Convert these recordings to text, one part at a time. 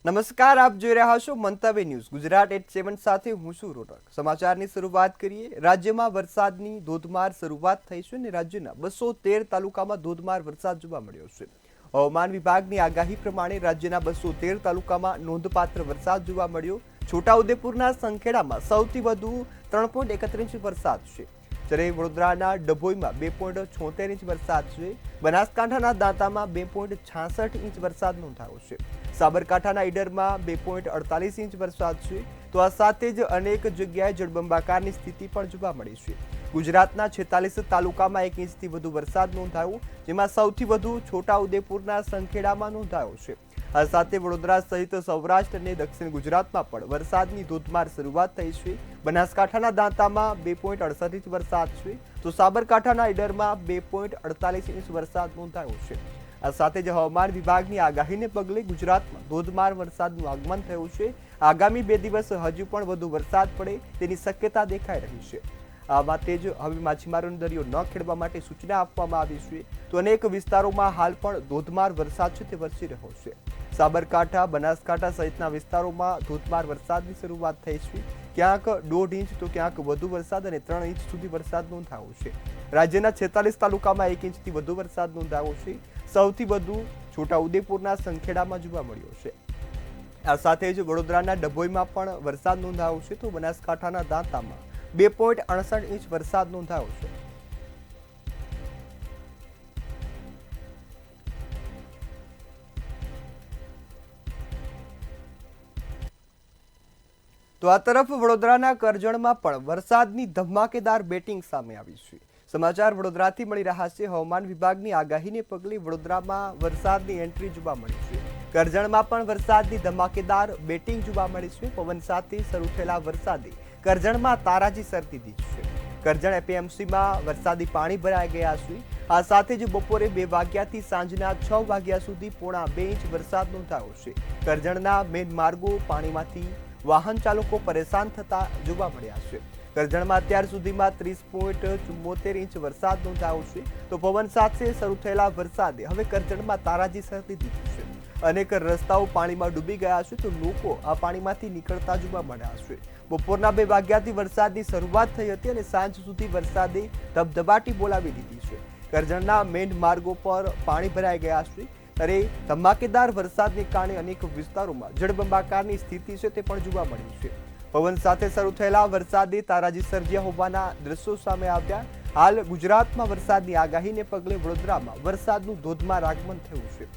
નમસ્કાર, આપ જોઈ રહ્યા છો મંતવ્ય ન્યૂઝ ગુજરાત 87 સાથે હું છું રોનક। સમાચારની શરૂઆત કરીએ। રાજ્યમાં વરસાદની ધોધમાર શરૂઆત થઈ છે અને રાજ્યના 213 તાલુકામાં ધોધમાર વરસાદ જોવા મળ્યો છે। હવામાન વિભાગની આગાહી પ્રમાણે રાજ્યના 213 તાલુકામાં નોંધપાત્ર વરસાદ જોવા મળ્યો। છોટાઉદેપુરના સંખેડામાં સૌથી વધુ 3.31 ઇંચ વરસાદ છે, જ્યારે વડોદરાના ડભોઈમાં 2.76 ઇંચ વરસાદ છે। બનાસકાંઠાના દાંતામાં 2.66 ઇંચ વરસાદ નોંધાયો છે। સાબરકાંઠાના ઈડરમાં 2.48 ઇંચ વરસાદ છે। તો આ સાથે જ અનેક જગ્યાએ જળબંબાકારની સ્થિતિ પણ જોવા મળી છે। ગુજરાતના 46 તાલુકામાં 1 ઇંચથી વધુ વરસાદ નોંધાયો, જેમાં સૌથી વધુ છોટાઉદેપુરના સંખેડામાં નોંધાયો છે। આ સાથે વડોદરા સહિત સૌરાષ્ટ્ર અને દક્ષિણ ગુજરાતમાં પણ વરસાદની ધોધમાર શરૂઆત થઈ છે। બનાસકાંઠાના દાંતામાં 2.68 ઇંચ વરસાદ છે, તો સાબરકાંઠાના ઈડરમાં 2.48 ઇંચ વરસાદ નોંધાયો છે। આ સાથે જ હવામાન વિભાગની આગાહીને પગલે ગુજરાતમાં ધોધમાર વરસાદનું આગમન થયું છે। આગામી 2 દિવસ હજુ પણ વધુ વરસાદ પડે તેની શક્યતા દેખાઈ રહી છે। આ માટે જ હવે માછીમારોને દરિયો ન ખેડવા માટે સૂચના આપવામાં આવી છે। તો અનેક વિસ્તારોમાં હાલ પણ ધોધમાર વરસાદ છે તે વરસી રહ્યો છે। સાબરકાંઠા, બનાસકાંઠા સહિતના વિસ્તારોમાં ધોધમાર વરસાદની શરૂઆત થઈ છે। ક્યાંક 1.5 ઇંચ તો ક્યાંક વધુ વરસાદ અને 3 ઇંચ સુધી વરસાદ નોંધાયો છે। રાજ્યના 46 તાલુકામાં 1 ઇંચથી વધુ વરસાદ નોંધાયો છે। સૌથી વધુ છોટાઉદેપુરના સંખેડામાં જોવા મળ્યો છે। આ સાથે જ વડોદરાના ડભોઈમાં પણ વરસાદ નોંધાયો છે, તો બનાસકાંઠાના દાંતામાં 2.68 ઇંચ વરસાદ નોંધાયો છે। તો આ તરફ વડોદરાના કરજણમાં પણ વરસાદની ધમાકેદાર બેટિંગ સામે આવી છે। સમાચાર વડોદરાથી મળી રહ્યા છે। હવામાન વિભાગની આગાહીને પગલે વડોદરામાં વરસાદની એન્ટ્રી જોવા મળી છે। કરજણમાં પણ વરસાદની ધમાકેદાર બેટિંગ જોવા મળી છે। પવન સાથે શરૂ થયેલા વરસાદે કરજણમાં તારાજી શરતી દીધી છે। કરજણ એપીએમસીમાં વરસાદી પાણી ભરાઈ ગયા છે। આ સાથે જ બપોરે 2 વાગ્યાથી સાંજના 6 વાગ્યા સુધી 1.5 ઇંચ વરસાદ નોંધાયો છે। કરજણના મેન માર્ગો પાણીમાંથી વાહન ચાલકો પરેશાન થતા જોવા મળ્યા છે। કરજણમાં અત્યાર સુધીમાં 30.74 ઇંચ વરસાદ નોંધાયો છે। તો પવન સાથે શરૂ થયેલા વરસાદે હવે કરજણમાં તારાજી શરતી દીધી છે। અનેક રસ્તાઓ પાણીમાં ડૂબી ગયા છે, તો લોકો આ પાણીમાંથી નીકળતા જોવા મળ્યા છે। બપોરના 2 વાગ્યાથી વરસાદની શરૂઆત થઈ હતી અને સાંજ સુધી વરસાદે ધબધબાટી બોલાવી દીધી છે। કરજણના મેન માર્ગો પર પાણી ભરાઈ ગયા છે, ત્યારે ધમાકેદાર વરસાદને કારણે અનેક વિસ્તારોમાં જળબંબાકારની સ્થિતિ છે તે પણ જોવા મળી છે। પવન સાથે શરૂ થયેલા વરસાદે તારાજી સર્જ્યા હોવાના દ્રશ્યો સામે આવ્યા। હાલ ગુજરાતમાં વરસાદની આગાહીને પગલે વડોદરામાં વરસાદનું ધોધમાર આગમન થયું છે।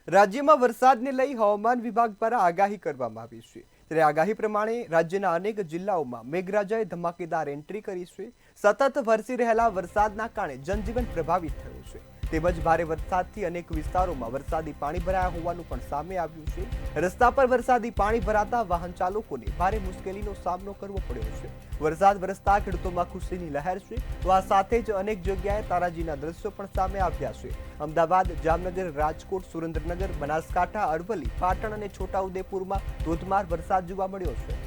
રાજ્યમાં વરસાદને લઈ હવામાન વિભાગ દ્વારા આગાહી કરવામાં આવી છે। ત્યારે આગાહી પ્રમાણે રાજ્યના અનેક જિલ્લાઓમાં મેઘરાજાએ ધમાકેદાર એન્ટ્રી કરી છે। સતત વરસી રહેલા વરસાદના કારણે જનજીવન પ્રભાવિત થયું છે, તેમજ ભારે વરસાદથી અનેક વિસ્તારોમાં વરસાદી પાણી ભરાયા હોવાનું પણ સામે આવ્યું છે। રસ્તા પર વરસાદી પાણી ભરાતા વાહન ચાલકોને ભારે મુશ્કેલીનો સામનો કરવો પડ્યો છે। વરસાદ વરસતા ખેડૂતોમાં ખુશીની લહેર છે, તો આ સાથે જ અનેક જગ્યાએ તારાજીના દ્રશ્યો પણ સામે આવ્યા છે। અમદાવાદ, જામનગર, રાજકોટ, સુરેન્દ્રનગર, બનાસકાંઠા, અરવલ્લી, પાટણ અને છોટાઉદેપુરમાં ધોધમાર વરસાદ જોવા મળ્યો છે।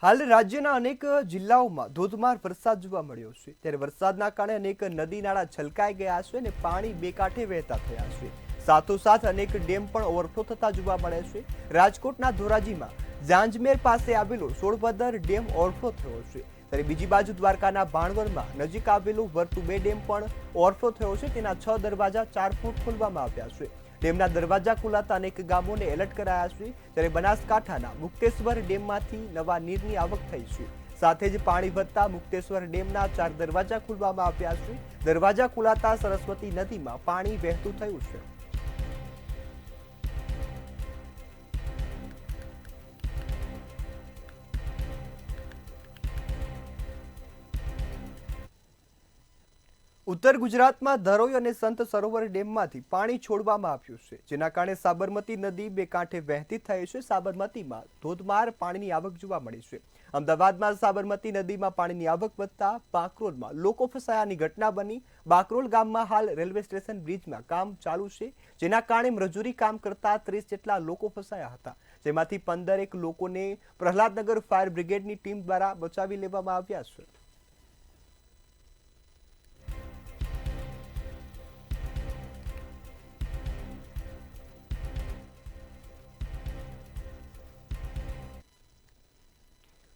હાલ રાજ્યના અનેક જિલ્લાઓમાં ધોધમાર વરસાદ જોવા મળ્યો છે। ત્યારે વરસાદના કારણે અનેક નદી નાળા છલકાઈ ગયા છે અને પાણી બે કાંઠે વહેતા થયા છે। સાથોસાથ અનેક ડેમ પણ ઓવરફ્લો થતા જોવા મળે છે। રાજકોટના ધોરાજીમાં જાંજમેર પાસે આવેલો સોળભદર ડેમ ઓવરફ્લો થયો છે, ત્યારે બીજી બાજુ દ્વારકાના ભાણવડમાં નજીક આવેલો વર્તુ 2 ડેમ પણ ઓવરફ્લો થયો છે। તેના 6 દરવાજા 4 ફૂટ ખોલવામાં આવ્યા છે। ડેમના દરવાજા ખોલાતા અનેક ગામોને એલર્ટ કરાયા છે, ત્યારે બનાસકાંઠાના મુક્તેશ્વર ડેમમાંથી નવા નીરની આવક થઈ છે। સાથે જ પાણી વધતા મુક્તેશ્વર ડેમના 4 દરવાજા ખોલવામાં આવ્યા છે। દરવાજા ખોલાતા સરસ્વતી નદીમાં પાણી વહેતું થયું છે। ઉત્તર ગુજરાતમાં ધરોઈ અને સંત સરોવર ડેમમાંથી પાણી છોડવામાં આવ્યું છે, જેના કારણે સાબરમતી નદી બે કાંઠે વહેતી થઈ છે। સાબરમતીમાં ધોધમાર પાણીની આવક જોવા મળી છે। અમદાવાદમાં સાબરમતી નદીમાં પાણીની આવક વધતા બાકરોલમાં લોકો ફસાયાની ઘટના બની। બાકરોલ ગામમાં હાલ રેલવે સ્ટેશન બ્રિજમાં કામ ચાલુ છે, જેના કારણે મજૂરી કામ કરતા 30 જેટલા લોકો ફસાયા હતા, જેમાંથી 15 લોકોને પ્રહલાદનગર ફાયર બ્રિગેડની ટીમ દ્વારા બચાવી લેવામાં આવ્યા છે।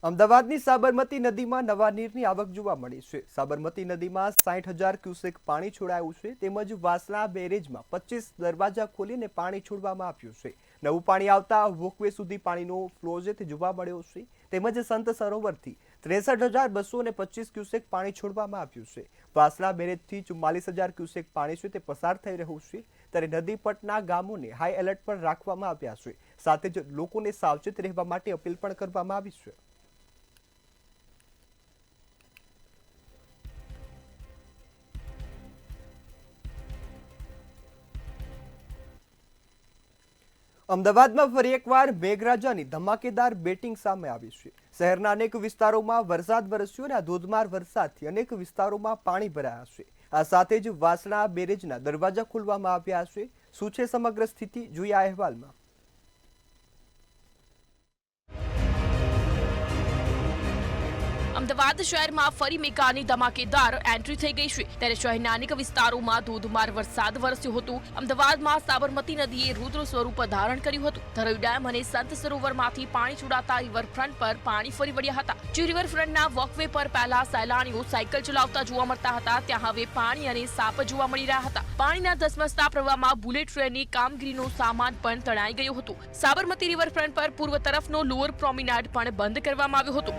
અમદાવાદની સાબરમતી નદીમાં નવા નીરની આવક જોવા મળી છે। સાબરમતી નદીમાં 60,000 ક્યુસેક પાણી છોડાયું છે, તેમજ વાસણા બેરેજમાં 25 દરવાજા ખોલીને પાણી છોડવામાં આવ્યું છે। નવું પાણી આવતા વોકવે સુધી પાણીનો ફ્લો જોવા મળ્યો છે, તેમજ સંત સરોવરથી 63,225 ક્યુસેક પાણી છોડવામાં આવ્યું છે। વાસણા બેરેજથી 44,000 ક્યુસેક પાણી છે તે પસાર થઈ રહ્યું છે, ત્યારે નદી પટના ગામોને હાઈ એલર્ટ પર રાખવામાં આવ્યા છે, સાથે જ લોકોને સાવચેત રહેવા માટે અપીલ પણ કરવામાં આવી છે। અમદાવાદમાં ફરી એકવાર મેઘરાજાની ધમાકેદાર બેટિંગ સામે આવી છે। શહેરના અનેક વિસ્તારોમાં વરસાદ વરસ્યો અને આ ધોધમાર વરસાદથી અનેક વિસ્તારોમાં પાણી ભરાયા છે। આ સાથે જ વાસણા બેરેજના દરવાજા ખોલવામાં આવ્યા છે। શું છે સમગ્ર સ્થિતિ, જોઈએ આ અહેવાલમાં। અમદાવાદ શહેરમાં ફરી મેઘાની ધમાકેદાર એન્ટ્રી થઈ ગઈ છે, ત્યારે શહેરના અનેક વિસ્તારોમાં ધોધમાર વરસાદ વરસ્યો હતો। અમદાવાદમાં સાબરમતી નદીએ રુદ્ર સ્વરૂપ ધારણ કર્યું હતું। ધરોઈ ડેમ અને સંત સરોવરમાંથી પાણી છોડાતા રિવરફ્રન્ટ પર પાણી ફરી વળ્યા હતા। જે રિવરફ્રન્ટના વોકવે પર પહેલા સહેલાણીઓ સાયકલ ચલાવતા જોવા મળતા હતા, ત્યાં હવે પાણી અને સાપ જોવા મળી રહ્યા હતા। પાણીના ધસમસતા પ્રવાહમાં બુલેટ ટ્રેનની કામગીરીનો સામાન પણ તણાઈ ગયો હતો। સાબરમતી રિવરફ્રન્ટ પર પૂર્વ તરફનો લોઅર પ્રોમિનાડ પણ બંધ કરવામાં આવ્યો હતો।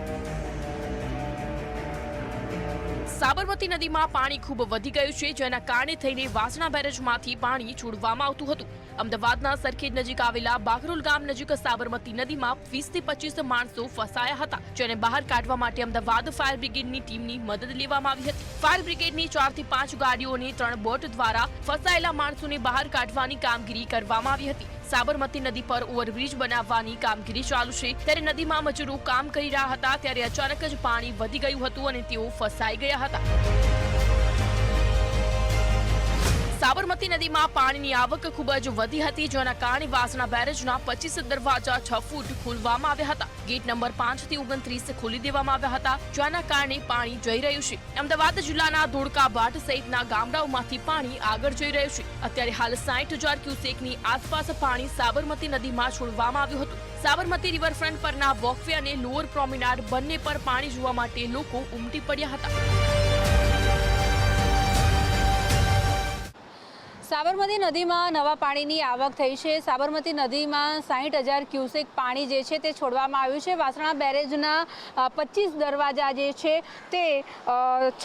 સાબરમતી નદીમાં પાણી ખૂબ વધી ગયું છે, જેના કારણે થઈને વાસણા બેરેજમાંથી પાણી છોડવામાં આવતું હતું। અમદાવાદના સરખેજ નજીક આવેલા બાકરોલ ગામ નજીક સાબરમતી નદીમાં 20 થી 25 માણસો ફસાયા હતા, જેને બહાર કાઢવા માટે અમદાવાદ ફાયર બ્રિગેડની ટીમની મદદ લેવામાં આવી હતી। ફાયર બ્રિગેડની 4 થી 5 ગાડીઓ અને 3 બોટ દ્વારા ફસાયેલા માણસોને બહાર કાઢવાની કામગીરી કરવામાં આવી હતી। સાબરમતી નદી પર ઓવરબ્રિજ બનાવવાની કામગીરી ચાલુ છે, ત્યારે નદીમાં મજૂરો કામ કરી રહ્યા હતા, ત્યારે અચાનક જ પાણી વધી ગયું હતું અને તેઓ ફસાઈ ગયા હતા। સાબરમતી નદીમાં પાણીની આવક ખૂબ જ વધી હતી, જેના કારણે વાસણા બેરેજના 25 દરવાજા 6 ફૂટ ખોલવામાં આવ્યા હતા। ગેટ નંબર 5 થી 29 ખોલી દેવામાં આવ્યા હતા, જેના કારણે પાણી જઈ રહ્યું છે। અમદાવાદ જિલ્લાના ધોળકા ભાટ સહિતના ગામડાઓમાંથી પાણી આગળ જઈ રહ્યું છે। અત્યારે હાલ 60,000 ક્યુસેકની આસપાસ પાણી સાબરમતી નદીમાં છોડવામાં આવ્યું હતું। સાબરમતી રિવરફ્રન્ટ પરના વોકવે અને લોઅર પ્રોમિનાડ બંને પર પાણી જોવા માટે લોકો ઉમટી પડ્યા હતા। સાબરમતી નદીમાં નવા પાણીની આવક થઈ છે। સાબરમતી નદીમાં 60,000 ક્યુસેક પાણી જે છે તે છોડવામાં આવ્યું છે। વાસણા બેરેજના 25 દરવાજા જે છે તે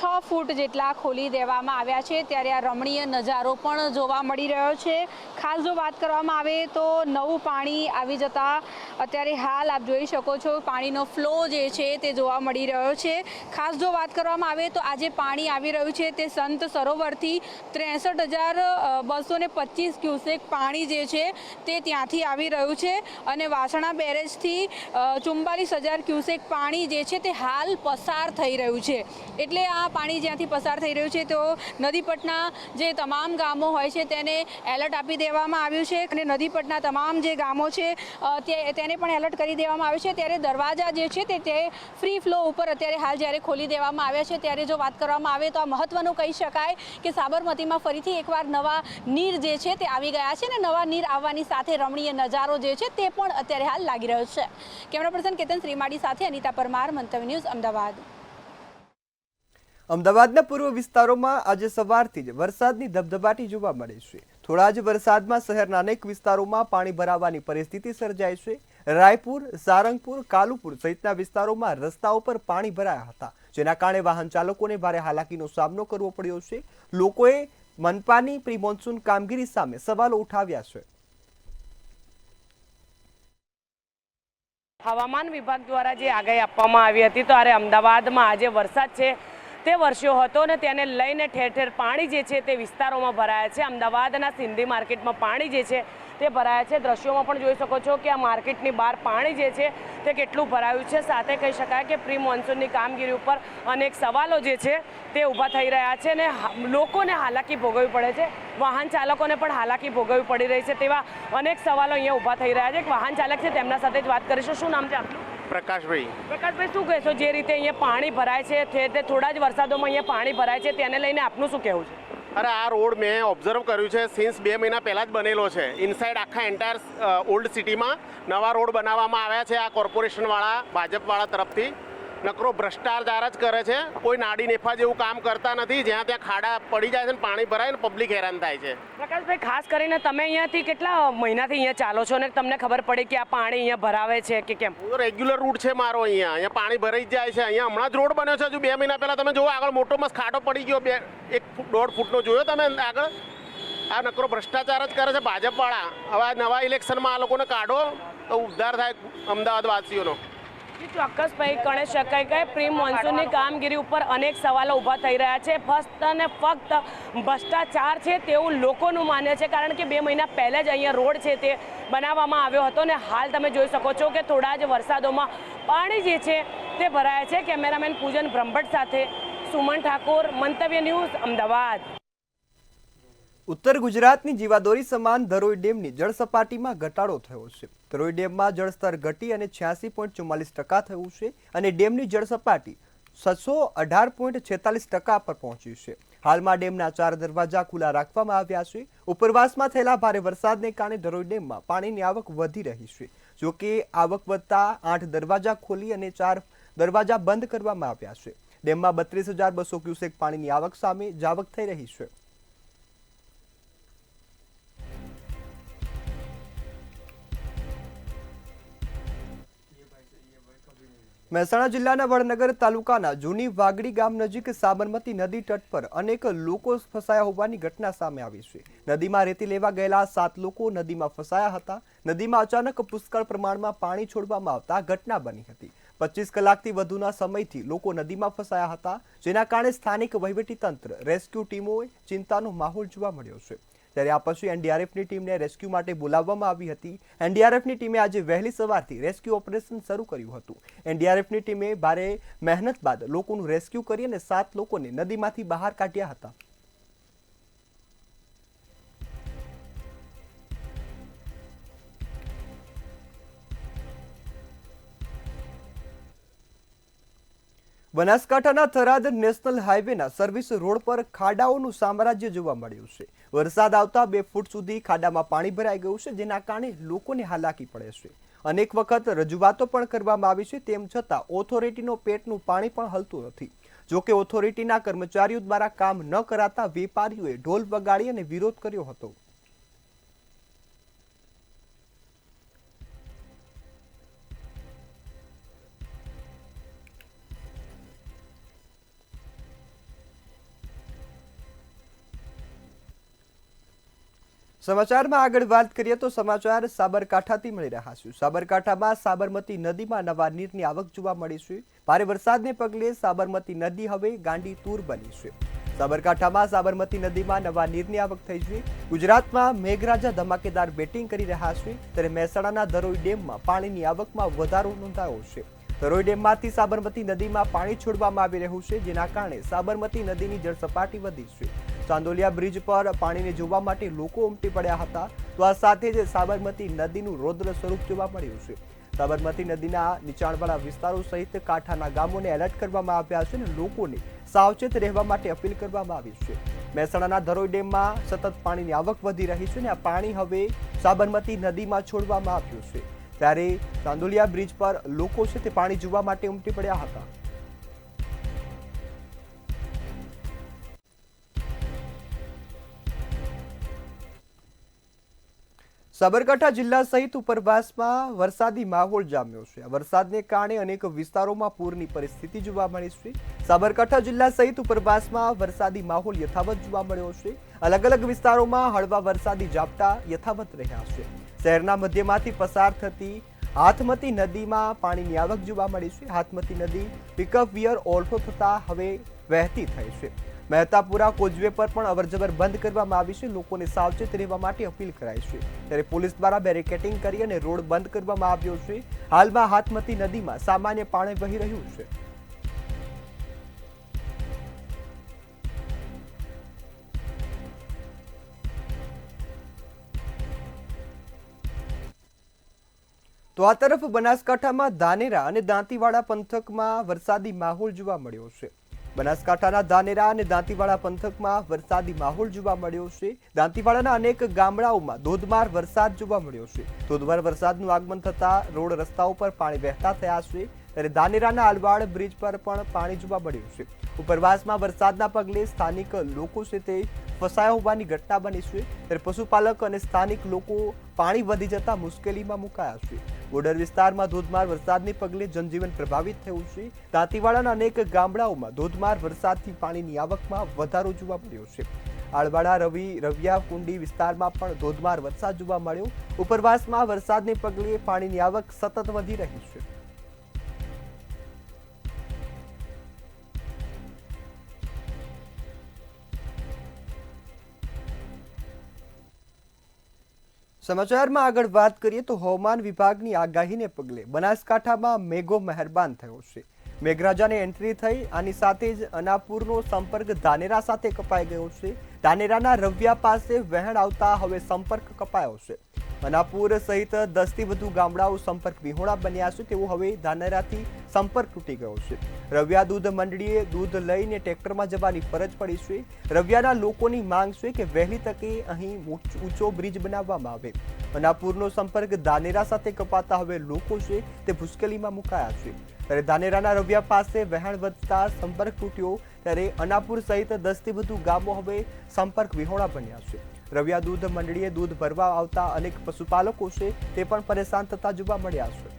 6 ફૂટ જેટલા ખોલી દેવામાં આવ્યા છે, ત્યારે આ રમણીય નજારો પણ જોવા મળી રહ્યો છે। ખાસ જો વાત કરવામાં આવે તો નવું પાણી આવી જતા અત્યારે હાલ આપ જોઈ શકો છો પાણીનો ફ્લો જે છે તે જોવા મળી રહ્યો છે। ખાસ જો વાત કરવામાં આવે તો આજે પાણી આવી રહ્યું છે તે સંત સરોવરથી 63,225 ક્યુસેક પાણી જે છે તે ત્યાંથી આવી રહ્યું છે, અને વાસણા બેરેજથી 44,000 ક્યુસેક પાણી જે છે તે હાલ પસાર થઈ રહ્યું છે। એટલે આ પાણી જ્યાંથી પસાર થઈ રહ્યું છે તો નદીપટના જે તમામ ગામો હોય છે તેને એલર્ટ આપી દેવામાં આવ્યું છે, અને નદીપટના તમામ જે ગામો છે તેને પણ એલર્ટ કરી દેવામાં આવ્યું છે। ત્યારે દરવાજા જે છે તે ફ્રી ફ્લો ઉપર અત્યારે હાલ જ્યારે ખોલી દેવામાં આવ્યા છે, ત્યારે જો વાત કરવામાં આવે તો આ મહત્વનું કહી શકાય કે સાબરમતીમાં ફરીથી એકવાર નવા નીર જે છે તે આવી ગયા છે, અને નવા નીર આવવાની સાથે રમણીય નજારો જે છે તે પણ અત્યારે હાલ લાગી રહ્યો છે। કેમેરા પર્સન કેતન શ્રીમાળી સાથે અનિતા પરમાર, મંતવ્ય ન્યૂઝ, અમદાવાદ। અમદાવાદના પૂર્વ વિસ્તારોમાં આજે સવારથી જ વરસાદની ધબધબાટી જોવા મળે છે। થોડા જ વરસાદમાં શહેરના અનેક વિસ્તારોમાં પાણી ભરાવાની પરિસ્થિતિ સર્જાઈ છે। રાયપુર, સારંગપુર, કાલુપુર સહિતના વિસ્તારોમાં રસ્તાઓ પર પાણી ભરાયા હતા, જેના કારણે વાહન ચાલકોને ભારે હાલાકીનો સામનો કરવો પડ્યો છે। લોકોએ મનપાની પ્રી મોન્સૂન કામગીરી સામે સવાલો ઉઠાવ્યા છે। હવામાન વિભાગ દ્વારા જે આગાહી આપવામાં આવી હતી તો અમદાવાદમાં આજે વરસાદ છે તે વરસ્યો હતો, ને તેને લઈને ઠેર ઠેર પાણી જે છે તે વિસ્તારોમાં ભરાયા છે। અમદાવાદના સિંધી માર્કેટમાં પાણી જે છે તે ભરાયા છે। દ્રશ્યોમાં પણ જોઈ શકો છો કે આ માર્કેટની બહાર પાણી જે છે તે કેટલું ભરાયું છે। સાથે કહી શકાય કે પ્રી મોન્સૂનની કામગીરી ઉપર અનેક સવાલો જે છે તે ઊભા થઈ રહ્યા છે અને લોકોને હાલાકી ભોગવવી પડે છે, વાહન ચાલકોને પણ હાલાકી ભોગવવી પડી રહી છે। તેવા અનેક સવાલો અહીંયા ઊભા થઈ રહ્યા છે। એક વાહન ચાલક છે, તેમના સાથે જ વાત કરીશું। શું નામ છે આપનું? પ્રકાશભાઈ। પ્રકાશભાઈ, શું કહેશો જે રીતે અહીંયા પાણી ભરાય છે તે થોડા જ વરસાદોમાં અહીંયા પાણી ભરાય છે, તેને લઈને આપનું શું કહેવું છે? અરે આ રોડ મેં ઓબ્ઝર્વ કર્યું છે, સિન્સ 2 મહિના પહેલાં જ બનેલો છે। ઇનસાઇડ આખા એન્ટાયર ઓલ્ડ સિટીમાં નવા રોડ બનાવવામાં આવ્યા છે આ કોર્પોરેશનવાળા, ભાજપવાળા તરફથી। નકરો ભ્રષ્ટાચાર જ કરે છે, કોઈ નાડી નેફા જેવું કામ કરતા નથી। જ્યાં ત્યાં ખાડા પડી જાય છે ને પાણી ભરાય ને પબ્લિક હેરાન થાય છે। પ્રકાશભાઈ, ખાસ કરીને તમે અહીંયાથી કેટલા મહિનાથી અહીંયા ચાલો છો ને તમને ખબર પડી કે આ પાણી અહીંયા ભરાવે છે કે કેમ? રેગ્યુલર રૂટ છે મારો, અહીંયા પાણી ભરાઈ જ જાય છે। અહીંયા હમણાં જ રોડ બન્યો છે, હજુ 2 મહિના પહેલાં તમે જુઓ આગળ મોટો મસ્ત ખાડો પડી ગયો, 1-1.5 ફૂટનો જોયો તમે આગળ? આ નકરો ભ્રષ્ટાચાર જ કરે છે ભાજપવાળા। હવે નવા ઇલેક્શનમાં આ લોકોને કાઢો તો ઉદ્ધાર થાય અમદાવાદવાસીઓનો। ચોક્કસભાઈ ગણી શકાય કે પ્રી મોન્સૂનની કામગીરી ઉપર અનેક સવાલો ઊભા થઈ રહ્યા છે। ફક્ત અને ફક્ત ભ્રષ્ટાચાર છે તેવું લોકોનું માન્ય છે, કારણ કે 2 મહિના પહેલાં જ અહીંયા રોડ છે તે બનાવવામાં આવ્યો હતો ને હાલ તમે જોઈ શકો છો કે થોડા જ વરસાદોમાં પાણી જે છે તે ભરાયા છે। કેમેરામેન પૂજન બ્રહ્મભટ્ટ સાથે સુમન ઠાકોર, મંતવ્ય ન્યૂઝ, અમદાવાદ। ઉત્તર ગુજરાતની જીવાદોરી સમાન ધરોઈ ડેમની જળ સપાટીમાં ઘટાડો થયો છે। ધરોઈ ડેમમાં જળસ્તર ઘટી અને 86.44% થયું છે અને ડેમની જળ સપાટી 718.46% પર પહોંચી છે। હાલમાં ડેમના 4 દરવાજા ખુલ્લા રાખવામાં આવ્યા છે। ઉપરવાસમાં થયેલા ભારે વરસાદને કારણે ધરોઈ ડેમમાં પાણીની આવક વધી રહી છે। જોકે આવક વધતા 8 દરવાજા ખોલી અને 4 દરવાજા બંધ કરવામાં આવ્યા છે। ડેમમાં 32,200 ક્યુસેક પાણીની આવક સામે જાવક થઈ રહી છે। મહેસાણા જિલ્લાના વડનગર તાલુકાના જૂની વાગડી ગામ નજીક સાબરમતી નદી તટ પર અનેક લોકો ફસાયા હોવાની ઘટના સામે આવી છે। નદીમાં રેતી લેવા ગયેલા 7 લોકો નદીમાં ફસાયા હતા। નદીમાં અચાનક પુષ્કળ પ્રમાણમાં પાણી છોડવામાં આવતા ઘટના બની હતી। 25 કલાકથી વધુના સમયથી લોકો નદીમાં ફસાયા હતા, જેના કારણે સ્થાનિક વહીવટીતંત્ર, રેસ્ક્યુ ટીમોએ ચિંતાનો માહોલ જોવા મળ્યો છે। ત્યારે આ પછી એનડીઆરએફની ટીમને રેસ્ક્યુ માટે બોલાવવામાં આવી હતી। એનડીઆરએફની ટીમે આજે વહેલી સવારથી રેસ્ક્યુ ઓપરેશન શરૂ કર્યું હતું। એનડીઆરએફની ટીમે ભારે મહેનત બાદ લોકોનું રેસ્ક્યુ કરી અને 7 લોકોને નદીમાંથી બહાર કાઢ્યા હતા। બનાસકાંઠાના થરાદ નેશનલ હાઈવેના સર્વિસ રોડ પર ખાડાઓનું સામ્રાજ્ય જોવા મળ્યું છે। વરસાદ આવતા 2 ફૂટ સુધી ખાડામાં પાણી ભરાઈ ગયું છે, જેના કારણે લોકોને હાલાકી પડે છે। અનેક વખત રજૂઆતો પણ કરવામાં આવી છે, તેમ છતાં ઓથોરિટીનો પેટનું પાણી પણ હલતું નથી। જોકે ઓથોરિટીના કર્મચારીઓ દ્વારા કામ ન કરાતા વેપારીઓએ ઢોલ વગાડી અને વિરોધ કર્યો હતો। સમાચારમાં આગળ વાત કરીએ તો સમાચાર સાબરકાંઠાથી મળી રહ્યા છે। સાબરકાંઠામાં સાબરમતી નદીમાં નવા નીરની આવક જોવા મળી છે। ભારે વરસાદને પગલે સાબરમતી નદી હવે ગાંડી તૂર બની છે। સાબરકાંઠામાં સાબરમતી નદીમાં નવા નીરની આવક થઈ છે। ગુજરાતમાં મેઘરાજા ધમાકેદાર બેટિંગ કરી રહ્યા છે, ત્યારે મહેસાણાના ધરોઈ ડેમમાં પાણીની આવકમાં વધારો નોંધાયો છે। ધરોઈ ડેમમાંથી સાબરમતી નદીમાં પાણી છોડવામાં આવી રહ્યું છે, જેના કારણે સાબરમતી નદીની જળસપાટી વધી છે। ચાંદોલિયા બ્રિજ પર પાણીને જોવા માટે લોકો ઉમટી પડ્યા હતા, તો આ સાથે જ સાબરમતી નદીનું રૌદ્ર સ્વરૂપ જોવા મળ્યું છે। સાબરમતી નદીના નીચાણવાળા વિસ્તારો સહિત કાંઠાના ગામોને એલર્ટ કરવામાં આવ્યા છે અને લોકોને સાવચેત રહેવા માટે અપીલ કરવામાં આવી છે। મહેસાણાના ધરોઈ ડેમમાં સતત પાણીની આવક વધી રહી છે અને આ પાણી હવે સાબરમતી નદીમાં છોડવામાં આવ્યું છે, ત્યારે ચાંદોલિયા બ્રિજ પર લોકો છે તે પાણી જોવા માટે ઉમટી પડ્યા હતા। સાબરકાંઠા જિલ્લા સહિત ઉપરવાસમાં વરસાદી માહોલ જામ્યો છે। વરસાદને કારણે અનેક વિસ્તારોમાં પૂરની પરિસ્થિતિ જોવા મળી છે। સાબરકાંઠા જિલ્લા સહિત ઉપરવાસમાં વરસાદી માહોલ યથાવત જોવા મળ્યો છે। અલગ અલગ વિસ્તારોમાં હળવા વરસાદી ઝાપટા યથાવત રહ્યા છે। શહેરના મધ્યમાંથી પસાર થતી હાથમતી નદીમાં પાણીની આવક જોવા મળી છે। હાથમતી નદી પિકઅપ વિયર ઓવરફ્લો થતા હવે વહેતી થઈ છે। મહેતાપુરા કોઝવે પર પણ અવરજવર બંધ કરવામાં આવી છે। લોકોને સાવચેત રહેવા માટે અપીલ કરાઈ છે, ત્યારે પોલીસ દ્વારા બેરિકેડિંગ કરી અને રોડ બંધ કરવામાં આવ્યો છે। હાલમાં હાથમતી નદીમાં સામાન્ય પાણી વહી રહ્યું છે। તો આ તરફ બનાસકાંઠામાં ધાનેરા અને દાંતીવાડા પંથકમાં વરસાદી માહોલ જોવા મળ્યો છે। બનાસકાંઠાના ધાનેરા અને દાંતીવાડા પંથકમાં વરસાદી માહોલ જોવા મળ્યો છે। દાંતીવાડાના અનેક ગામડાઓમાં ધોધમાર વરસાદ જોવા મળ્યો છે। ધોધમાર વરસાદનું આગમન થતા રોડ રસ્તાઓ પર પાણી વહેતા થયા છે, ત્યારે ધાનેરાના આલવાડ બ્રિજ પર પણ પાણી જોવા મળ્યું છે। ઉપરવાસમાં વરસાદના પગલે સ્થાનિક લોકો છે તે ફસાયા હોવાની ઘટના બની છે, ત્યારે પશુપાલક અને સ્થાનિક લોકો પાણી વધી જતા મુશ્કેલીમાં મુકાયા છે। બોર્ડર વિસ્તારમાં ધોધમાર વરસાદને પગલે જનજીવન પ્રભાવિત થયું છે। દાંતીવાડાના અનેક ગામડાઓમાં ધોધમાર વરસાદથી પાણીની આવકમાં વધારો જોવા મળ્યો છે। આળવાડા રવિયા કુંડી વિસ્તારમાં પણ ધોધમાર વરસાદ જોવા મળ્યો। ઉપરવાસમાં વરસાદને પગલે પાણીની આવક સતત વધી રહી છે। સમાચારમાં આગળ વાત કરીએ તો હવામાન વિભાગની આગાહીને પગલે બનાસકાંઠામાં મેઘો મહેરબાન થયો છે। મેઘરાજાને એન્ટ્રી થઈ, આની સાથે જ અનાપુરનો સંપર્ક ધાનેરા સાથે કપાઈ ગયો છે। ધાનેરાના રવિયા પાસે વહેણ આવતા હવે સંપર્ક કપાયો છે। અનાપુર સહિત 10 થી વધુ ગામડાઓ સંપર્ક વિહોણા બન્યા છે, તેવો હવે ધાનેરાથી સંપર્ક તૂટી ગયો છે। રવિયા દૂધ મંડળીએ દૂધ લઈને ટ્રેક્ટરમાં જવાની ફરજ પડી છે। રવિયાના લોકોની માંગ છે કે વહેલી તકે અહીં ઊંચો બ્રિજ બનાવવામાં આવે। અનાપુરનો સંપર્ક ધાનેરા સાથે કપાતા હવે લોકો છે તે મુશ્કેલીમાં મુકાયા છે, ત્યારે ધાનેરાના રવિયા પાસે વહેણ વધતા સંપર્ક તૂટ્યો, ત્યારે અનાપુર સહિત 10 થી વધુ ગામો હવે સંપર્ક વિહોણા બન્યા છે। રવિયા દૂધ મંડળીએ દૂધ ભરવા આવતા અનેક પશુપાલકો છે તે પણ પરેશાન થતા જોવા મળ્યા છે।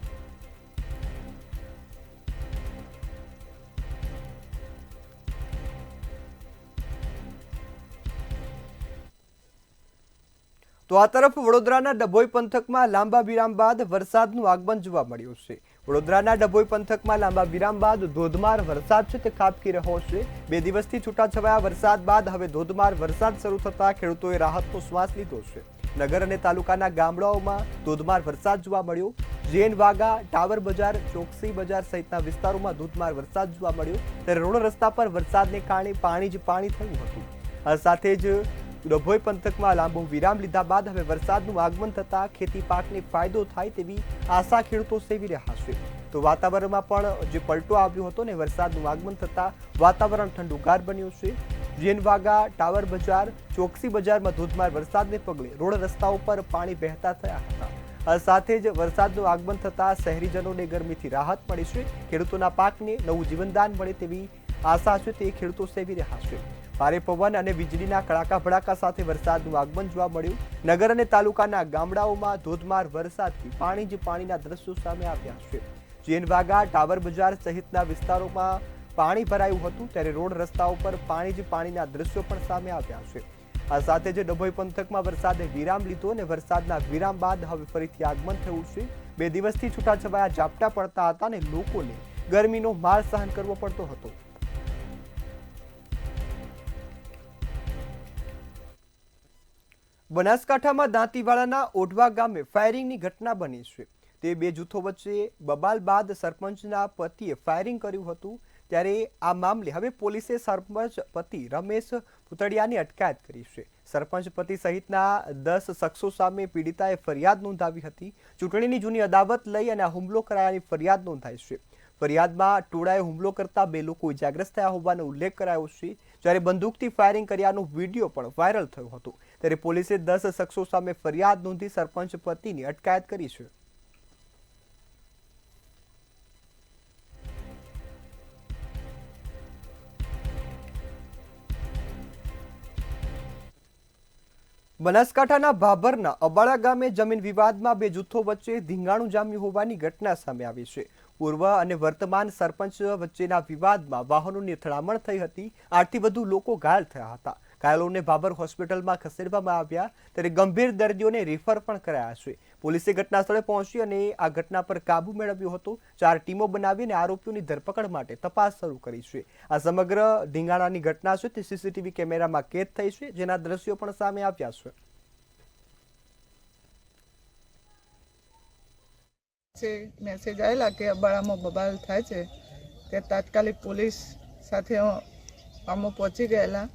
તો આ તરફ વડોદરાના ડભોઈ પંથકમાં લાંબા વિરામ બાદ વરસાદનું આગમન જોવા મળ્યું છે। વડોદરાના ડભોઈ પંથકમાં લાંબા વિરામ બાદ ધોધમાર વરસાદ છે તે ખાબકી રહ્યો છે। 2 દિવસથી છૂટાછવાયા વરસાદ બાદ હવે ધોધમાર વરસાદ શરૂ થતા ખેડૂતોએ રાહતનો શ્વાસ લીધો છે। નગર અને તાલુકાના ગામડાઓમાં ધોધમાર વરસાદ જોવા મળ્યો। જેન વાગા, ટાવર બજાર, ચોકસી બજાર સહિતના વિસ્તારોમાં ધોધમાર વરસાદ જોવા મળ્યો, ત્યારે રોડ રસ્તા પર વરસાદને કારણે પાણી જ પાણી થયું હતું। આ સાથે જ ડભોઈ પંથકમાં લાંબો વિરામ લીધા બાદ હવે વરસાદનું આગમન થતા ખેતી પાકને ફાયદો થાય તેવી આશા ખેડૂતો સેવી રહ્યા છે। તો વાતાવરણમાં પણ જે પલટો આવ્યો હતો ને વરસાદનું આગમન થતા વાતાવરણ ઠંડુગાર બન્યું છે। જેનવાગા, ટાવર બજાર, ચોકસી બજારમાં ધોધમાર વરસાદને પગલે રોડ રસ્તાઓ પર પાણી વહેતા થયા હતા। આ સાથે જ વરસાદનું આગમન થતા શહેરીજનોને ગરમીથી રાહત મળી છે। ખેડૂતોના પાકને નવું જીવનદાન મળે તેવી આશા છે તે ખેડૂતો સેવી રહ્યા છે। ભારે પવન અને વીજળીના કડાકા ભડાકા સાથે વરસાદનું આગમન જોવા મળ્યું। નગર અને તાલુકાના ગામડાઓમાં ધોધમાર વરસાદથી પાણી જ પાણીના દ્રશ્યો સામે આવ્યા છે। જેનવાગા, ટાવર બજાર સહિતના વિસ્તારોમાં પાણી ભરાયું હતું, ત્યારે રોડ રસ્તાઓ પર પાણી જ પાણીના દ્રશ્યો પણ સામે આવ્યા છે। આ સાથે જ ડભોઈ પંથકમાં વરસાદે વિરામ લીધો અને વરસાદના વિરામ બાદ હવે ફરીથી આગમન થયું છે। 2 દિવસથી છૂટાછવાયા ઝાપટા પડતા હતા અને લોકોને ગરમીનો માર સહન કરવો પડતો હતો। બનાસકાંઠામાં દાંતીવાડાના ઓઢવા ગામે ફાયરિંગની ઘટના બની છે। તે 2 જૂથો વચ્ચે બબાલ બાદ સરપંચના પતિએ ફાયરિંગ કર્યું હતું, ત્યારે આ મામલે હવે પોલીસે સરપંચ પતિ રમેશ પુતળિયાની અટકાયત કરી છે। સરપંચ પતિ સહિતના 10 શખ્સો સામે પીડિતાએ ફરિયાદ નોંધાવી હતી। ચૂંટણીની જૂની અદાવત લઈ અને આ હુમલો કરાયાની ફરિયાદ નોંધાઈ છે। ફરિયાદમાં ટોળાએ હુમલો કરતા 2 લોકો ઇજાગ્રસ્ત થયા હોવાનો ઉલ્લેખ કરાયો છે, જ્યારે બંદૂકથી ફાયરિંગ કર્યાનો વિડીયો પણ વાયરલ થયો હતો, ત્યારે પોલીસે 10 શખ્સો સામે ફરિયાદ નોંધી સરપંચ પતિની અટકાયત કરી છે। બનાસકાંઠાના ભાભરના અબાળા ગામે જમીન વિવાદમાં 2 જૂથો વચ્ચે ધીંગાણું જામ્યું હોવાની ઘટના સામે આવી છે। પૂર્વ અને વર્તમાન સરપંચ વચ્ચેના વિવાદમાં વાહનોની અથડામણ થઈ હતી। 8થી વધુ લોકો ઘાયલ થયા હતા। ઘાયલોને ભાભર હોસ્પિટલમાં ખસેડવામાં આવ્યા ત્યારે ગંભીર દર્દીઓને રેફર પણ કરાયા છે. પોલીસે ઘટના સ્થળે પહોંચી અને આ ઘટના પર કાબુ મેળવ્યો હતો. 4 ટીમો બનાવીને આરોપીઓની ધરપકડ માટે તપાસ શરૂ કરી છે. આ સમગ્ર ઢીંગાણાની ઘટના છે તે સીસીટીવી કેમેરામાં કેદ થઈ છે, જેના દ્રશ્યો પણ સામે આવ્યા છે. મેસેજ આવેલા કે અબાળામાં બબાલ થાય છે તે તાત્કાલિક પોલીસ સાથે અમે પહોંચી ગયેલા.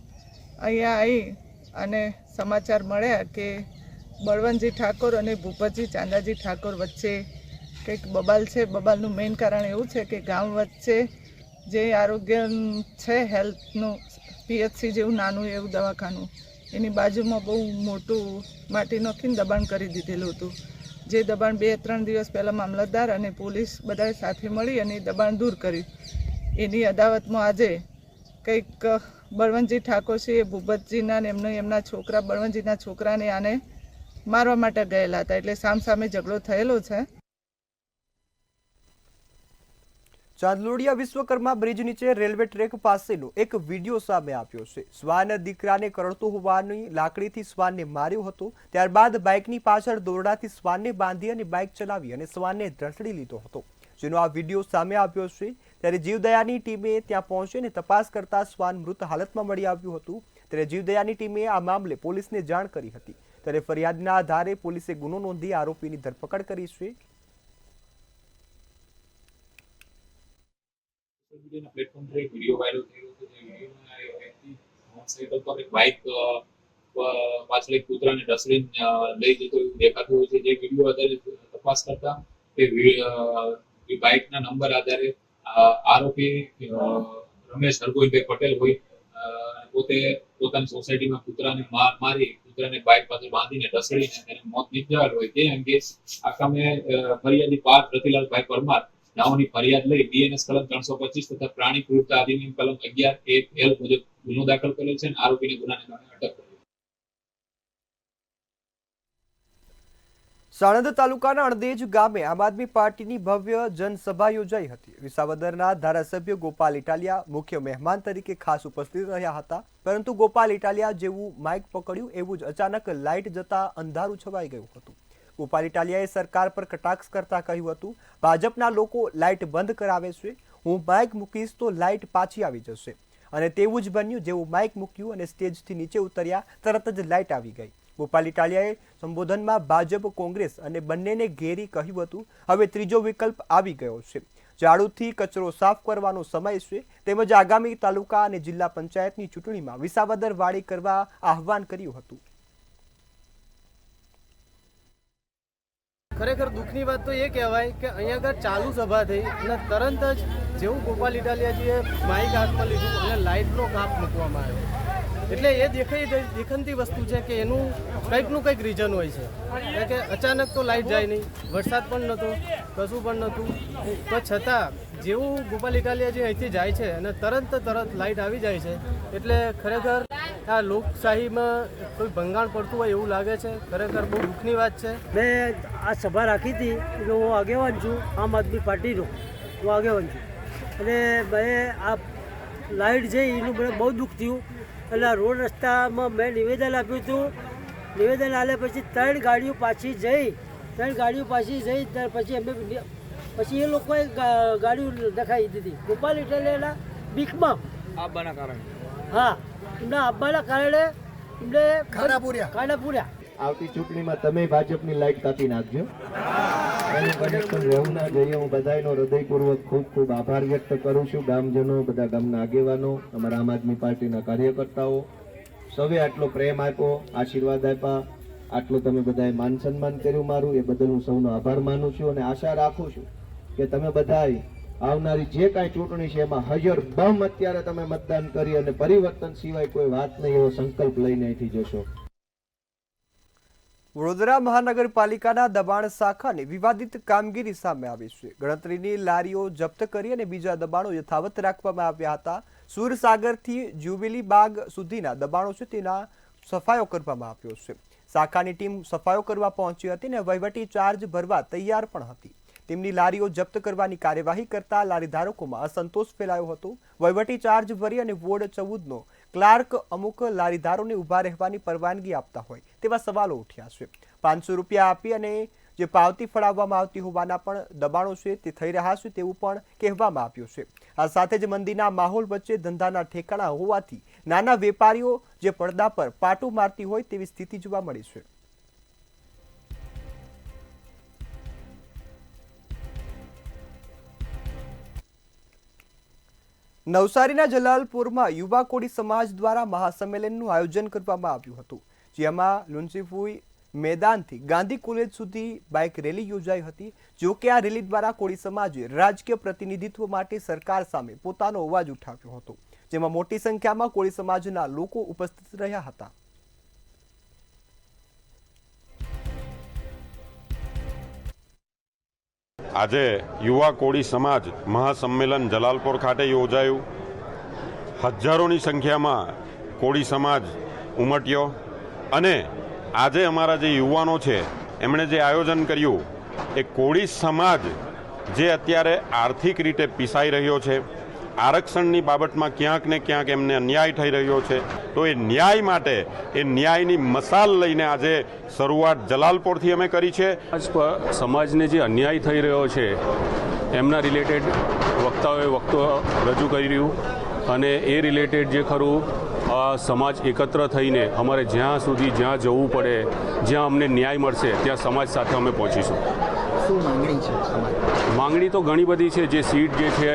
અહીંયા આવી અને સમાચાર મળ્યા કે બળવંતજી ઠાકોર અને ભૂપતજી ચાંદાજી ઠાકોર વચ્ચે કંઈક બબાલ છે. બબાલનું મેઇન કારણ એવું છે કે ગામ વચ્ચે જે આરોગ્ય છે, હેલ્થનું PHC જેવું નાનું એવું દવાખાનું, એની બાજુમાં બહુ મોટું માટી નાખીને દબાણ કરી દીધેલું હતું. જે દબાણ 2-3 દિવસ પહેલાં મામલતદાર અને પોલીસ બધાએ સાથે મળી અને દબાણ દૂર કર્યું. એની અદાવતમાં આજે કંઈક બળવંતજી ઠાકોર છે એ ભૂપતજીના ને એમના છોકરા બળવંતજીના છોકરાને આને મારવા માટે ગયેલા હતા, એટલે સામસામે ઝઘડો થયેલો છે. ચાંદલોડિયા વિશ્વકર્મા બ્રિજ નીચે રેલવે ટ્રેક પાસેનો એક વિડીયો સામે આવ્યો છે. શ્વાન દીકરાને કરડતો હોવાની લાકડીથી શ્વાનને માર્યો હતો. ત્યારબાદ બાઇકની પાછળ દોરડાથી શ્વાનને બાંધી અને બાઇક ચલાવી અને શ્વાનને ધસડી લીધો હતો, જેનો આ વિડીયો સામે આવ્યો છે. ત્યારે જીવદયાની ટીમે ત્યાં પહોંચીને તપાસ કરતા શ્વાન મૃત હાલતમાં મળી આવ્યું હતું. ત્યારે જીવદયાની ટીમે આ મામલે પોલીસને જાણ કરી હતી. ત્યારે ફરિયાદના આધારે પોલીસે ગુનો નોંધી આરોપીની ધરપકડ કરી છે. પ્લેટફોર્મ પર એક વિડીયો વાયરલ થયો હતો. જે વિડીયોમાં એક વ્યક્તિ મોટરસાઇકલ પર એક બાઇક પાછળ એક કૂતરાને ઢસડીને લઈ જતો એવું દેખાતું હોય છે. જે વિડીયો આધારે તપાસ કરતા તે બાઇકના નંબર આધારે આરોપી રમેશ હરગોઈભાઈ પટેલ હોય પોતે પોતાની સોસાયટીમાં કૂતરાને મારી કૂતરાને બાઇક પાછળ બાંધીને ઢસડીને તેને મોત નિપજાવેલ હોય. તે અંગે આ કામે ફરિયાદી પાર્થ રતિલાલભાઈ પરમાર નાઓની ફરિયાદ લઈ BNS કલમ 325 તથા પ્રાણી ક્રૂરતા અધિનિયમ કલમ 11(1)L મુજબ ગુનો દાખલ કરેલ છે અને આરોપીને ગુનાને કારણે અટક કરી. સાણંદ તાલુકાના અણદેજ ગામે આમ આદમી પાર્ટીની ભવ્ય જનસભા યોજાઈ હતી. વિસાવદરના ધારાસભ્ય ગોપાલ ઇટાલિયા મુખ્ય મહેમાન તરીકે ખાસ ઉપસ્થિત રહ્યા હતા. પરંતુ ગોપાલ ઇટાલિયા જેવું માઇક પકડ્યું એવું જ અચાનક લાઇટ જતા અંધારું છવાઈ ગયું હતું. ગોપાલ ઇટાલિયાએ સરકાર પર કટાક્ષ કરતા કહ્યું હતું, ભાજપના લોકો લાઇટ બંધ કરાવે છે, હું માઇક મૂકીશ તો લાઇટ પાછી આવી જશે. અને તેવું જ બન્યું. જેવું માઇક મૂક્યું અને સ્ટેજથી નીચે ઉતર્યા તરત જ લાઇટ આવી ગઈ. ગોપાલ ઇટાલિયાએ સંબોધનમાં ભાજપ કોંગ્રેસ અને બંનેને ઘેરી કહ્યું હતું, હવે ત્રીજો વિકલ્પ આવી ગયો છે. ઝાડુથી કચરો સાફ કરવાનો સમય છે. તેમજ આગામી તાલુકા અને જિલ્લા પંચાયતની ચૂંટણીમાં વિસાવદર વાડી કરવા આહવાન કર્યું હતું. ખરેખર દુઃખની વાત તો એ કહેવાય કે અહીંયા આગળ ચાલુ સભા થઈ અને તરત જ જેવું ગોપાલ ઇટાલિયાજીએ માઇક હાથમાં લીધું અને લાઇટનો કાપ મૂકવામાં આવ્યો. એટલે એ દેખનતી વસ્તુ છે કે એનું કંઈક રીઝન હોય છે. એટલે કે અચાનક તો લાઇટ જાય નહીં, વરસાદ પણ નહોતો, કશું પણ નહોતું, તો છતાં જેવું ગોપાલ ઇટાલિયાજી અહીંથી જાય છે અને તરત લાઇટ આવી જાય છે. એટલે ખરેખર આ લોકશાહીમાં કોઈ ભંગાણ પડતું હોય એવું લાગે છે. ખરેખર બહુ દુઃખની વાત છે. મેં આ સભા રાખી હતી એટલે હું આગેવાન છું, આમ આદમી પાર્ટીનો હું આગેવાન છું. અને મેં આ લાઇટ જઈ એનું મને બહુ દુઃખ થયું. એટલે રોડ રસ્તામાં મેં નિવેદન આપ્યું હતું. નિવેદન આપ્યા પછી 3 ગાડીઓ પાછી જઈ ત્યાર પછી અમે પછી એ લોકોએ ગાડીઓ દેખાઈ દીધી ગોપાલ ઇટાલિયાના બીકમાં આવવાના કારણે. હા, એમના આવવાના કારણે એમને ખાડા પૂર્યા. આવતી ચૂંટણીમાં તમે ભાજપની લાઈટ કાપી નાખજો. એનું કનેક્શન રહેવું ના જોઈએ. હું બધાનો હૃદયપૂર્વક ખૂબ આભાર વ્યક્ત કરું છું. ગામજનો, બધા ગામના આગેવાનો, અમારા આમ આદમી પાર્ટીના કાર્યકર્તાઓ સૌએ આટલો પ્રેમ આપ્યો, આશીર્વાદ આપ્યા, આટલો તમે બધાએ માન સન્માન કર્યું મારું, એ બદલ હું સૌનો આભાર માનું છું. અને આશા રાખું છું કે તમે બધાએ આવનારી જે કાંઈ ચૂંટણી છે એમાં હજર બમ અત્યારે તમે મતદાન કરી અને પરિવર્તન સિવાય કોઈ વાત નહીં એવો સંકલ્પ લઈને અહીંથી જશો. વડોદરા મહાનગરપાલિકાના દબાણ શાખાની વિવાદિત કામગીરી સામે આવી છે. ગણતરીની લારીઓ જપ્ત કરી અને બીજા દબાણો યથાવત રાખવામાં આવ્યા હતા. સુરસાગરથી જ્યુબિલી બાગ સુધીના દબાણો છે તેના સફાયો કરવામાં આવ્યો છે. શાખાની ટીમ સફાયો કરવા પહોંચી હતી અને વહીવટી ચાર્જ ભરવા તૈયાર પણ હતી. તેમની લારીઓ જપ્ત કરવાની કાર્યવાહી કરતા લારી ધારકોમાં અસંતોષ ફેલાયો હતો। વહીવટી ચાર્જ ભરી અને વોર્ડ 14નો ક્લાર્ક અમુક લારીધારોને ઊભા રહેવાની પરવાનગી આપતા હોય તેવા સવાલો ઉઠ્યા છે। 500 રૂપિયા આપી અને જે પાવતી ફળાવવામાં આવતી હોવાના પણ દબાણો છે તે થઈ રહ્યા છે તેવું પણ કહેવામાં આવ્યું છે। આ સાથે જ મંદીના માહોલ વચ્ચે ધંધાના ઠેકાણા હોવાથી નાના વેપારીઓ જે પડદા પર પાટું મારતી હોય તેવી સ્થિતિ જોવા મળી છે। નવસારીના જલાલપુરમાં યુવા કોળી સમાજ દ્વારા મહાસંમેલનનું આયોજન કરવામાં આવ્યું હતું, જેમાં લુન્સીફુઈ मैदानથી ગાંધી કોલેજ સુધી બાઇક રેલી યોજાઈ હતી। જો કે આ રેલી દ્વારા કોળી સમાજે રાજકીય પ્રતિનિધિત્વ માટે સરકાર સામે પોતાનો અવાજ ઉઠાવ્યો હતો, જેમાં મોટી સંખ્યામાં કોળી સમાજના લોકો ઉપસ્થિત રહ્યા હતા। આજે યુવા કોળી સમાજ મહાસંમેલન જલાલપુર ખાતે યોજાયું। હજારોની સંખ્યામાં કોળી સમાજ ઉમટ્યો અને આજે અમારા જે યુવાનો છે એમણે જે આયોજન કર્યું એ કોળી સમાજ જે અત્યારે આર્થિક રીતે પીસાઈ રહ્યો છે, આરક્ષણની બાબતમાં ક્યાંક ને ક્યાંક એમને અન્યાય થઈ રહ્યો છે, તો એ ન્યાય માટે એ ન્યાયની મસાલ લઈને આજે શરૂઆત જલાલપુરથી અમે કરી છે। સમાજને જે અન્યાય થઈ રહ્યો છે એમના રિલેટેડ વક્તાઓએ રજૂ કરી રહ્યું અને એ રિલેટેડ જે ખરું સમાજ એકત્ર થઈને અમારે જ્યાં સુધી જ્યાં જવું પડે, જ્યાં અમને ન્યાય મળશે ત્યાં સમાજ સાથે અમે પહોંચીશું। શું માંગણી છે સમાજ? માંગણી તો ઘણી બધી છે। જે સીટ જે છે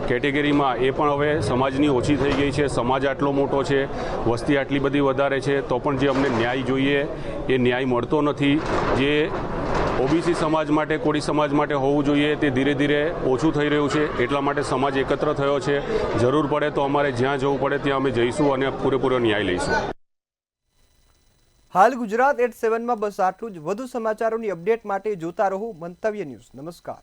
કેટેગરીમાં એ પણ હવે સમાજની ઓછી થઈ ગઈ છે। સમાજ આટલો મોટો છે, વસ્તી આટલી બધી વધારે છે, તો પણ જે અમને ન્યાય જોઈએ એ ન્યાય મળતો નથી। જે ઓબીસી સમાજ માટે, કોળી સમાજ માટે હોવું જોઈએ તે ધીરે ધીરે ઓછું થઈ રહ્યું છે। એટલા માટે સમાજ એકત્ર થયો છે। જરૂર પડે તો અમારે જ્યાં જવું પડે ત્યાં અમે જઈશું અને પૂરેપૂરો ન્યાય લઈશું। હાલ ગુજરાત@7માં બસ આટલું જ। વધુ સમાચારોની અપડેટ માટે જોતા રહો મંતવ્ય ન્યૂઝ। નમસ્કાર।